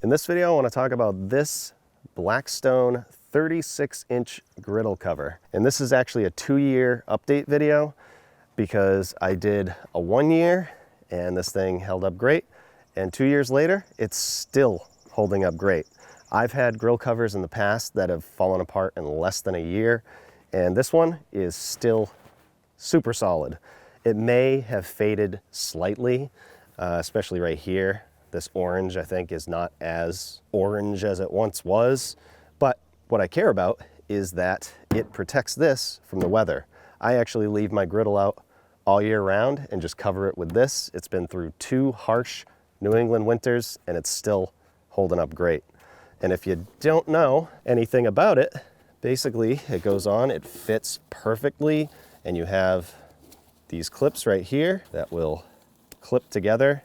In this video, I want to talk about this Blackstone 36-inch griddle cover. And this is actually a 2-year update video because I did a 1 year and this thing held up great. And 2 years later, it's still holding up great. I've had grill covers in the past that have fallen apart in less than a year, and this one is still super solid. It may have faded slightly, especially right here. This orange, I think, is not as orange as it once was, but what I care about is that it protects this from the weather. I actually leave my griddle out all year round and just cover it with this. It's been through 2 harsh New England winters and it's still holding up great. And if you don't know anything about it, basically it goes on, it fits perfectly, and you have these clips right here that will clip together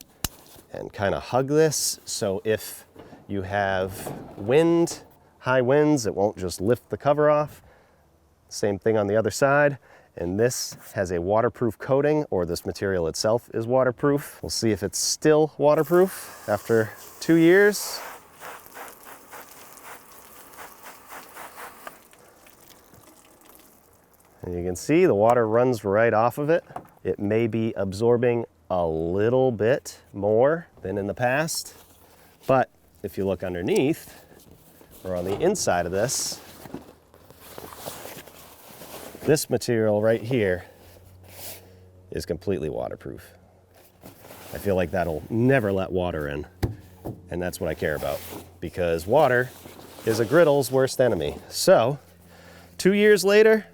and kind of hug this. So if you have wind, high winds, it won't just lift the cover off. Same thing on the other side. And this has a waterproof coating, or this material itself is waterproof. We'll see if it's still waterproof after 2 years. And you can see the water runs right off of it. It may be absorbing a little bit more than in the past, but if you look underneath or on the inside of this material right here is completely waterproof. I feel like that'll never let water in, and that's what I care about, because water is a griddle's worst enemy. So 2 years later,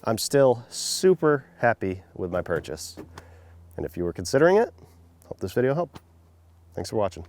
I'm still super happy with my purchase. And if you were considering it, hope this video helped. Thanks for watching.